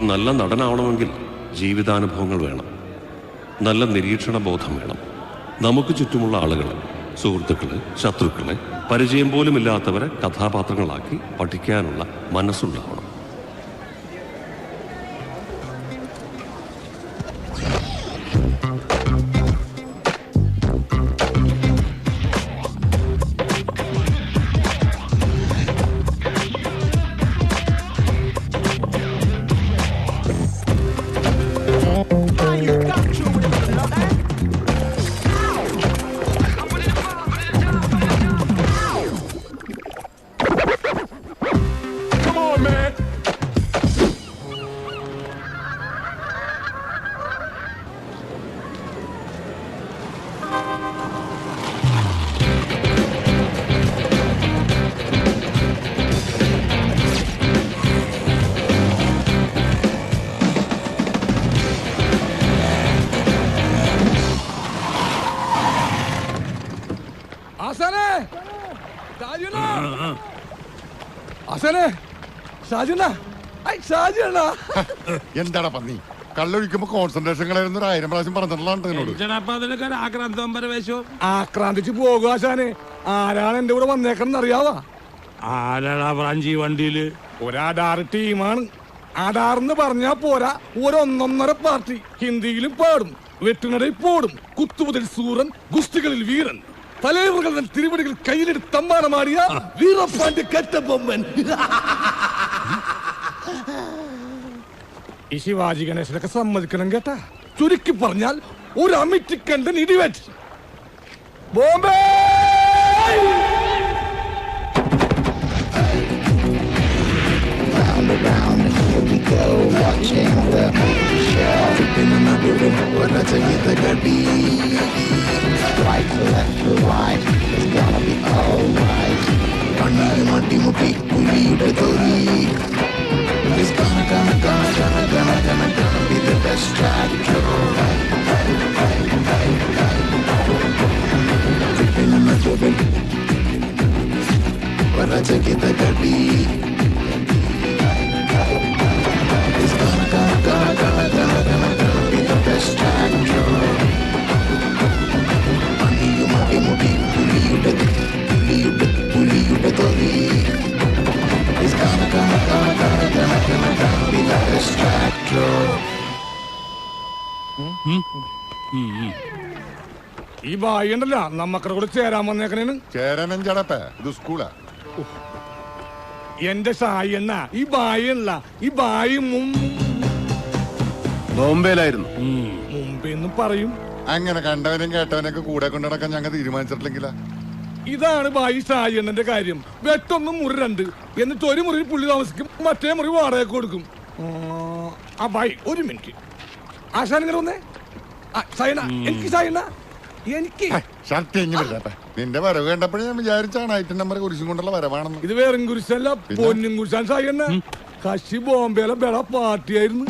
നല്ല നടനാവണമെങ്കിൽ ജീവിതാനുഭവങ്ങൾ വേണം, നല്ല നിരീക്ഷണ ബോധം വേണം. നമുക്ക് ചുറ്റുമുള്ള ആളുകളെ, സുഹൃത്തുക്കളെ, ശത്രുക്കളെ, പരിചയം പോലുമില്ലാത്തവരെ കഥാപാത്രങ്ങളാക്കി പഠിക്കാനുള്ള മനസ്സുണ്ടാവണം. എന്താടാ പന്നി, കള്ളൊഴിക്കുമ്പോ കോൺസെൻട്രേഷൻ കളയുന്ന 1000 പ്രാവശ്യം പറഞ്ഞിട്ടുള്ള ആക്രാന്തിച്ച് പോകുക ആശാനെ. ആരാണ് എന്റെ കൂടെ വന്നേക്കണം അറിയാവാ? ആരാടാ ബ്രാഞ്ചി വണ്ടിയില്? ഒരാധാർ ടീമാണ്. ആധാർന്ന് പറഞ്ഞാ പോരാ, ഒരൊന്നൊന്നര പാർട്ടി. ഹിന്ദിയിലും പാടും, വെട്ടുനടയിൽ പോടും, കുത്തുമുതൽ സൂരൻ, ഗുസ്തികളിൽ വീരൻ, തലവറുകൾ തിരുവടികൾ കയ്യിലെടുത്ത് തമ്മാനമാടിയ വീരപ്പാന്റെ കറ്റബൊമ്മൻ. ഈ ശിവാജി ഗണേശനൊക്കെ സമ്മതിക്കണം കേട്ടാ. ചുരുക്കി പറഞ്ഞാൽ ഒരു അമിറ്റിക്കണ്ടൻ ഇടിവെറ്റ്. Bombay It's gonna be the best track. Tripping on the double, but I take it the dirty. It's gonna be the best track. Money you mati, puli you the tori. It's gonna be the best track. ഈ ബായി ഉണ്ടല്ല നമ്മക്കടെ കൂടെ ചേരാൻ വന്നേക്കണേന്. ചേരാനും ചേടപ്പ, ഇത് സ്കൂളാ. എന്റെ സായി എന്ന ഈ ബായി അല്ല, ഈ ബായി ബോംബെയിലായിരുന്നു. മുംബൈന്ന് പറയും. അങ്ങനെ കണ്ടവനും കേട്ടവനൊക്കെ കൂടെ കൊണ്ടു നടക്കാൻ ഞങ്ങൾ തീരുമാനിച്ചിട്ടില്ലെങ്കിലാ. ഇതാണ് ബായി സായി എണ്ണന്റെ കാര്യം. വെട്ടൊന്നും മുറി 2, എന്നിട്ട് ഒരു മുറിയിൽ പുള്ളി താമസിക്കും, മറ്റേ മുറി വാടക കൊടുക്കും. ആ ബായി ഒരു മിനിറ്റ്. ആശാൻ ഇങ്ങനെ വന്നേ. സൈന എനിക്ക് സൈന എനിക്ക് നിന്റെ വരവ് കണ്ടപ്പോഴേ ഞാൻ വിചാരിച്ചാണ് ഐറ്റം നമ്പർ കുരിശും കൊണ്ടുള്ള വരവാണെന്ന്. ഇത് വേറും കുരിശല്ല, പൊന്നും കുരിശാൻ സായിന്ന. കശി ബോംബെയിലെ ബെള പാർട്ടിയായിരുന്നു.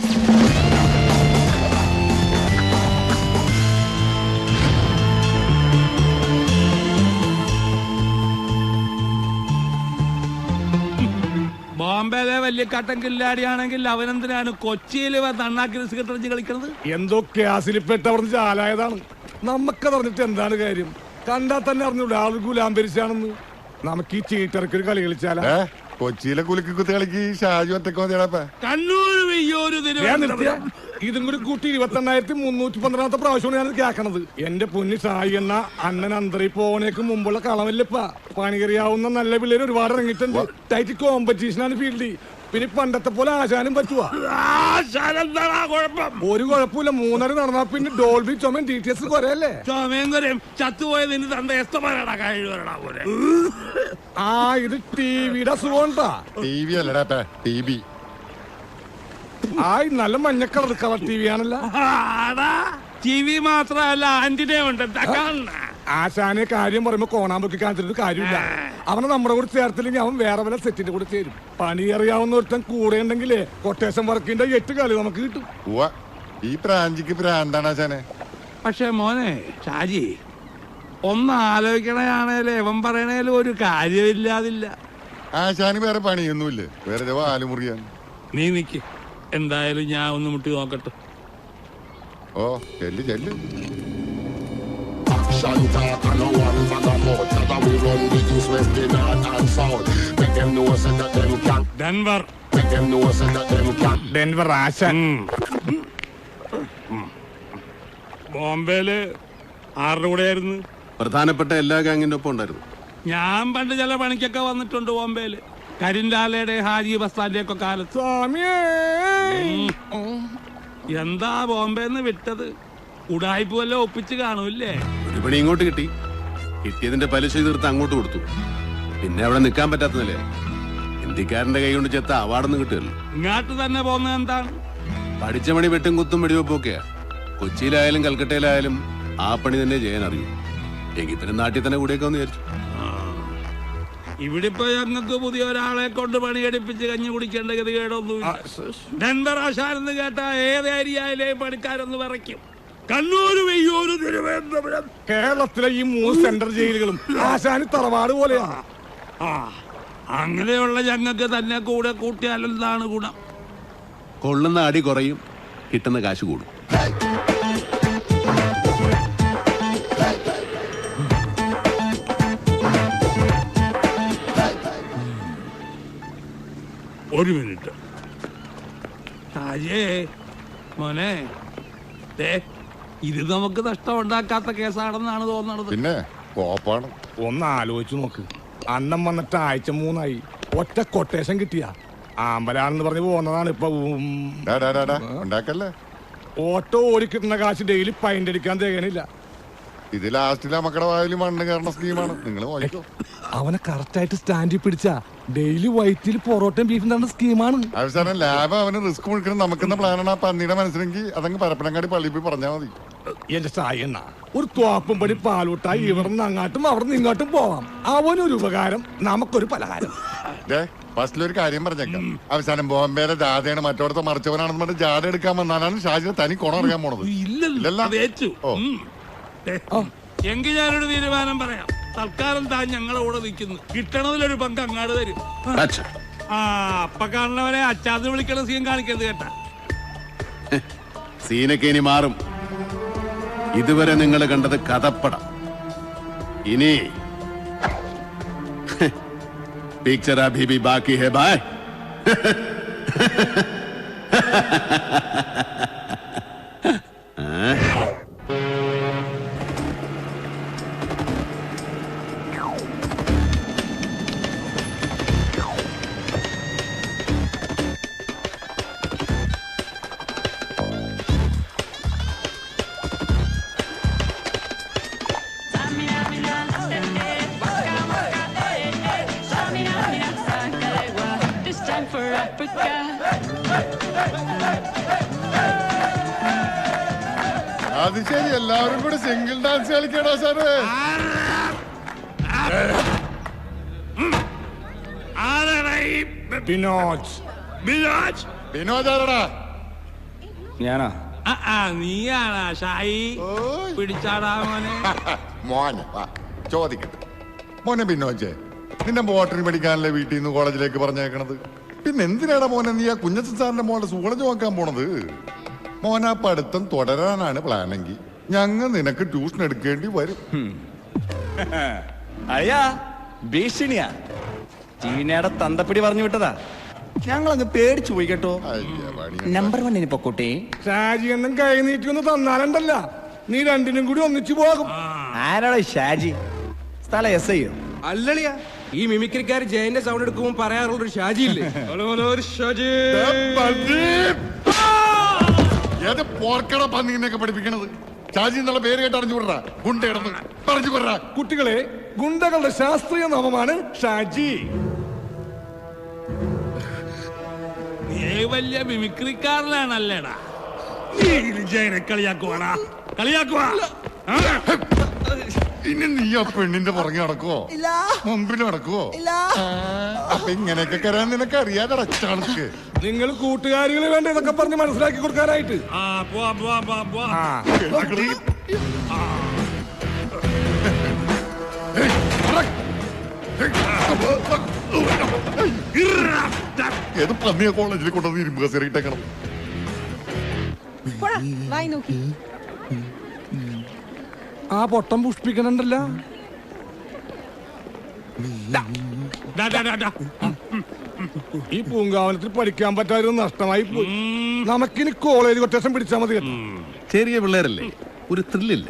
ബോംബെയിലെ വലിയ കട്ടൻ കില്ലാടിയാണെങ്കിൽ അവനെന്തിനാണ് കൊച്ചിയിൽ തണ്ണാക്കി സെക്രട്ടറി കളിക്കുന്നത്? എന്തോ ക്യാസിൽപ്പെട്ടവർന്ന് ചാലായതാണ്. നമുക്കതറിഞ്ഞിട്ട് എന്താണ് കാര്യം? കണ്ടാ തന്നെ അറിഞ്ഞൂടെ ആൾ ഗുലാംബരിച്ചാണെന്ന്. നമുക്ക് ഈ ചീട്ടിറക്കൊരു കളി കളിച്ചാലാ? കൊച്ചിയിലെ കുലുക്കി കുത്തി കളിക്ക് ഷാജു ഒറ്റക്കോ ചേടാപ്പ. ഇതും കൂടി കൂട്ടി 28,312 പ്രാവശ്യമാണ് ഞാൻ കേൾക്കണത്. എന്റെ പൊന്നി സായി എന്ന അണ്ണൻ അന്തരി പോണേക്ക് മുമ്പുള്ള കളമല്ലപ്പ. പണികറിയാവുന്ന നല്ല പിള്ളേർ ഒരുപാട് ഇറങ്ങിയിട്ടുണ്ട്. ടൈറ്റ് കോമ്പറ്റീഷനാണ് ഫീൽഡിൽ. പിന്നെ പണ്ടത്തെ പോലെ ആശാനും പറ്റുവാ? ഒരു കുഴപ്പമില്ല. 3.5 നടന്നാ പിന്നെ ഡോൾബി ചുമൻ ഡീറ്റെയിൽസ് കുറയല്ലേ? ആ ഇത് ടിവിയുടെ അസുഖണ്ടാ. ടിവി അല്ലടാ, ടിവി. ആയി നല്ല മഞ്ഞ കളർ ടിവി ആണല്ലോ. ടിവി മാത്രല്ല ആന്റിനെ ഉണ്ട്. ആശാനെ കാര്യം പറയുമ്പോ കോണാമ്പൊക്കെ കാണിച്ചിട്ട് കാര്യമില്ല. അവനെ നമ്മുടെ കൂടെ ചേർത്തില്ലെങ്കിൽ അവൻ വേറെ വല്ല സെറ്റിന്റെ കൂടെ ചേരും. പണി അറിയാവുന്ന ഒരുത്തൻ കൂടെ ഉണ്ടെങ്കിലേ കൊട്ടേഷൻ വർക്കിന്റെ 8 കളി നമുക്ക് കിട്ടും. ഈ പ്രാഞ്ചിക്ക് പ്രാന്താണ് ആശാനെ. പക്ഷെ മോനെ ഷാജി, ഒന്ന് ആലോചിക്കണയാണേലും എവൻ പറയണേലും ഒരു കാര്യമില്ലാതില്ല. ആശാന് വേറെ പണിയൊന്നുമില്ല, വേറെ വാല് മുറിയാൻ. നീ നിക്ക്, എന്തായാലും ഞാൻ ഒന്ന് മുട്ടി നോക്കട്ടെ. ഓ ചെല്ല് ചെല്ല്. Action talk and no one bag a mouth. That's how we run the east, west, the north and south. Make them know say that them can. Denver. Make them know say that them can. Denver ആശാൻ. ബോംബെയില് ആരുടെ കൂടെയായിരുന്നു? പ്രധാനപ്പെട്ട എല്ലാ ഗാങ്ങിന്റെ ഒപ്പം ഉണ്ടായിരുന്നു. ഞാൻ പണ്ട് ചില പണിക്കൊക്കെ വന്നിട്ടുണ്ട് ബോംബെയില്. കരിൻലാലയുടെ ഹാജി ബസ്താന്റെ ഒക്കെ കാലത്ത്. സ്വാമിയേ. എന്താ ബോംബെന്ന് വിട്ടത്? ഉടായ്പ വല്ല ഒപ്പിച്ച് കാണൂല്ലേ? ഒരു പണി ഇങ്ങോട്ട് കിട്ടി, കിട്ടിയതിന്റെ പലിശ തീർത്ത് അങ്ങോട്ട് കൊടുത്തു. പിന്നെ അവിടെ നിൽക്കാൻ പറ്റാത്തതല്ലേ, ഇന്ത്യക്കാരന്റെ കൈ കൊണ്ട് ചെത്ത അവാർഡൊന്നും കിട്ടുമല്ലോ. ഇങ്ങോട്ട് തന്നെ പോകുന്നത് എന്താണ്? പഠിച്ച പണി വെട്ടും കുത്തും വെടിവെപ്പൊക്കെയാ. കൊച്ചിയിലായാലും കൽക്കട്ടയിലായാലും ആ പണി തന്നെ ചെയ്യാൻ അറിയും. എങ്കിൽ പിന്നെ നാട്ടിൽ തന്നെ കൂടെയൊക്കെ ഒന്ന് വിചാരിച്ചു. ഇവിടെ ഇപ്പൊ ഞങ്ങൾക്ക് പുതിയ ഒരാളെ കൊണ്ട് പണിയെടുപ്പിച്ച് കഞ്ഞി കുടിക്കേണ്ട ഗതികേടൊന്നും. ഡെൻവർ ആശാനെന്ന് കേട്ട ഏത് ഏരിയയിലെയും പണിക്കാരൊന്ന് വിറയ്ക്കും. കണ്ണൂര്, വെയ്യൂര്, തിരുവനന്തപുരം, കേരളത്തിലെ ഈ 3 സെൻട്രൽ ജയിലുകളും ആശാന് തറവാട് പോലെയാണ്. അങ്ങനെയുള്ള ഞങ്ങൾക്ക് തന്നെ കൂടെ കൂട്ടിയാലെന്താണ് ഗുണം? കൊള്ളുന്ന അടി കുറയും, കിട്ടുന്ന കാശ് കൂടും. ഒരു മിനിറ്റ്. ഷാജേ മോനെ, ഇത് നമുക്ക് നഷ്ടമുണ്ടാക്കാത്ത കേസാണെന്നാണ് തോന്നണത്. പിന്നെ കോപ്പാണ്. ഒന്ന് ആലോചിച്ചു നോക്ക്, അന്നം വന്നിട്ട് ആഴ്ച 3 ഒറ്റ കൊട്ടേഷൻ കിട്ടിയ ആമ്പലാണെന്ന് പറഞ്ഞ് പോകുന്നതാണ് ഇപ്പൊ. ഉണ്ടാക്കല്ലേ. ഓട്ടോ ഓടിക്കിട്ടുന്ന കാശ് ഡെയിലി പൈൻ്റ് അടിക്കാൻ തികയണില്ല. ഇത് ലാസ്റ്റിലെ മക്കളുടെ വായിൽ മണ്ണ് കയറുന്ന സ്കീമാണ്. നിങ്ങൾ അവനെ കറക്റ്റായിട്ട് സ്റ്റാൻഡിൽ പിടിച്ച ഡെയിലി വൈറ്റിൽ പൊറോട്ടയും ബീഫും തന്ന സ്കീമാണ്. അവസാനം ലാബ് അവന് റിസ്ക് മുഴുക്കണം നമുക്കെന്ന പ്ലാനാണ്. ആ പന്നിയുടെ മനസ്സിലെങ്കിൽ അതങ്ങ് പരപ്പനങ്ങാടി പള്ളിയിൽ പോയി പറഞ്ഞാൽ മതി. എന്റെ സായണ്ണ ഒരു തോപ്പും പടി പാലൂട്ടായി ഇവിടുന്ന് അങ്ങാട്ടും അവിടുന്ന് ഇങ്ങോട്ടും പോവാം. അവനൊരു ഉപകാരം, നമുക്കൊരു പലഹാരം. ഫസ്റ്റിലൊരു കാര്യം പറഞ്ഞേക്കാം. അവസാനം ബോംബെയിലെ ജാഥയാണ് മറ്റോടത്തെ മറിച്ചവനാണെന്ന് പറഞ്ഞ് ജാഥ എടുക്കാൻ വന്നാലാണ് ഷാജിനെ തനി കുണം അറിയാൻ പോണത്. എങ്കിൽ ഞാനൊരു തീരുമാനം പറയാം. തൽക്കാലം താൻ ഞങ്ങളെ കൂടെ നിൽക്കുന്നു. കിട്ടണതിലൊരു പങ്ക് അങ്ങാട് തരും. അപ്പൊ കാണുന്നവരെ അച്ചാന്ന് വിളിക്കണ സീൻ കാണിക്കരുത് കേട്ടാ. സീനൊക്കെ ഇനി മാറും. ഇതുവരെ നിങ്ങൾ കണ്ടത് കഥപ്പടം. ഇനി പിക്ചർ അഭി ഭി ബാക്കി ഹെ ബായ്. അത് ശരി, എല്ലാവരും കൂടെ സിംഗിൾ ഡാൻസ് കളിക്കണോ സാറ്? വിനോദാരടാ. ഞാനാ? നീയാണാ ഷായി? പിടിച്ചാടാ മോനെ. മോനെ ചോദിക്കട്ടെ മോനെ. ബിനോജെ, നിന്റെ ബോട്ടറി പഠിക്കാനല്ലേ വീട്ടിൽ നിന്ന് കോളേജിലേക്ക് പറഞ്ഞേക്കണത്? പിന്നെ എന്തിനാടാ മോനെ നീ ആ കുഞ്ഞച്ചൻ സാറിന്റെ മോളെ സൂളജ് നോക്കാൻ പോണത്? മോനാ പഠിത്തം തുടരാനാണ് പ്ലാനെങ്കിൽ ഞങ്ങൾ നിനക്ക് ട്യൂഷൻ എടുക്കേണ്ടി വരും. അയ്യാ ഭീഷണിയാ, ചീനയുടെ തന്തപ്പിടി പറഞ്ഞു വിട്ടതാ. ഞങ്ങളങ്ങ് പേടിച്ചു പോയി കേട്ടോ. നമ്പർ 1 പൊക്കോട്ടെ. ഷാജി എന്നും കൈ നീട്ടിയൊന്ന് തന്നാലുണ്ടല്ല, നീ രണ്ടിനും കൂടി ഒന്നിച്ചു പോകും. ആരാടാ ഷാജി? സ്ഥലം SI അല്ലളിയാ, ഈ മിമിക്രിക്കാർ ജയന്റെ സൗണ്ട് എടുക്കുമ്പോൾ പറയാറുള്ള ഒരു ഷാജി ഇല്ലേ? ഏത് പോർക്കട പന്നീനൊക്കെ പഠിപ്പിക്കണത്? ഷാജി എന്നുള്ള പേര് കേട്ട് അറിഞ്ഞു വിടറാ. ഗുണ്ടയിടന്ന് പറഞ്ഞു വിടറാ. കുട്ടികളെ, ഗുണ്ടകളുടെ ശാസ്ത്രീയ നാമമാണ് ഷാജി. നീ വലിയ മിമിക്രിക്കാരനാണല്ലേടാ. ജയനെ കളിയാക്കുവാടാ, കളിയാക്കുവാ. ഇനി നീ ആ പെണ്ണിന്റെ പുറകെ നടക്കുവോ, മുമ്പിൽ നടക്കുവോ? അപ്പൊ ഇങ്ങനെയൊക്കെ കരാൻ നിനക്ക് അറിയാതെ അടച്ചാൾക്ക്. നിങ്ങൾ കൂട്ടുകാരികളെ വേണ്ട ഇതൊക്കെ പറഞ്ഞ് മനസ്സിലാക്കി കൊടുക്കാനായിട്ട്. ഏത് പന്നിയ കോളേജിൽ കൊണ്ടുവന്ന് ഇരുമ്പ് കസേരയിട്ടേക്കണം. വായി നോക്കി. ആ പൊട്ടം പുഷ്പിക്കണുണ്ടല്ല. ഈ പൂങ്കാവനത്തിൽ പഠിക്കാൻ പറ്റാതെ നഷ്ടമായി പോയി. നമുക്കിനി കോളേജ് കൊട്ടേഷൻ പിടിച്ചാൽ മതി. ചെറിയ പിള്ളേരല്ലേ, ഒരു ത്രില്ലില്ല.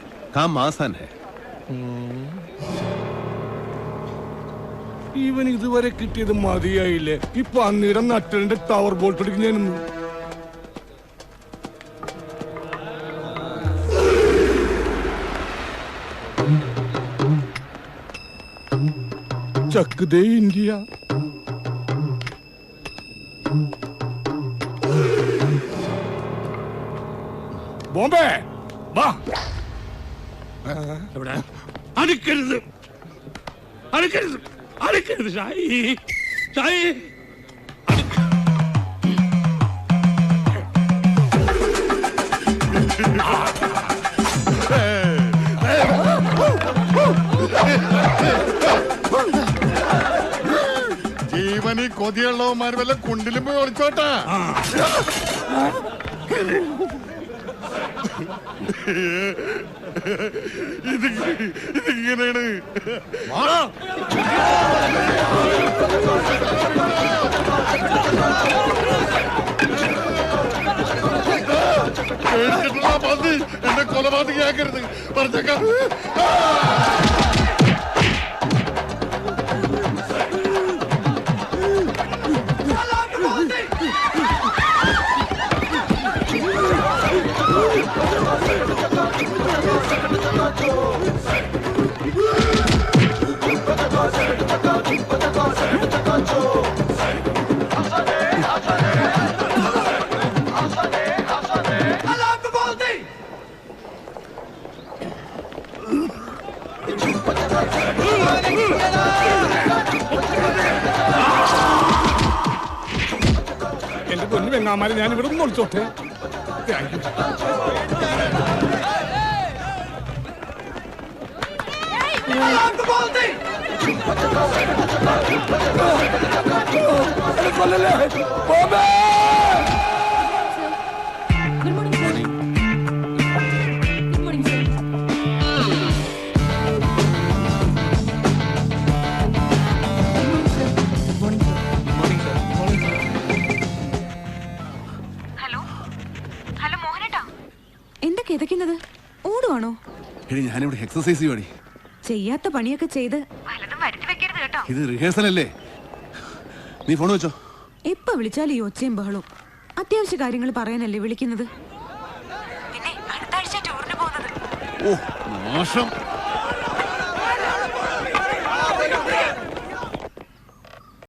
ഇവൻ ഇതുവരെ കിട്ടിയത് മതിയായില്ലേ? ഈ പന്നിയുടെ നട്ടലിന്റെ ടവർ ബോൾട്ട് അടിക്കും ഞാനൊന്നും. ചക്ക് ദേ ഇന്ത്യ. ബോംബെ വാ. എവിടെ? അടുക്കരുത്, അടുക്കരുത്, അടുക്കരുത് ഷായി, ഷായി. ജീവനി കൊതിയുള്ളവന്മാർ വല്ല കുണ്ടിലും പോയി ഒളിച്ചോട്ടാ. ഇതിങ്ങനെയാണ്. പന്നി എന്നെ കൊലപാതകയാക്കരുത് പറഞ്ഞേക്കാം. എന്റെ പൊന്നു വെങ്ങാമാരെ, ഞാൻ ഇവിടെ നിന്ന് ഒളിച്ചോട്ടെ. എന്താ കിതക്കുന്നത്? ഓടുവാണോ? ഞാനിവിടെ എക്സസൈസ് ചെയ്യുവാടി. ചെയ്യാത്ത പണിയൊക്കെ ചെയ്ത് ഇത് റിഹേഴ്സൽ അല്ലേ? നീ ഫോൺ വെച്ചോ. എപ്പ വിളിച്ചാലും ഈ ഒച്ചയും ബഹളവും. അത്യാവശ്യ കാര്യങ്ങൾ പറയാനല്ലേ വിളിക്കുന്നത്? പിന്നെ അടുത്ത ആഴ്ച ടൂറിന് പോകുന്നത്. ഓ മോശം.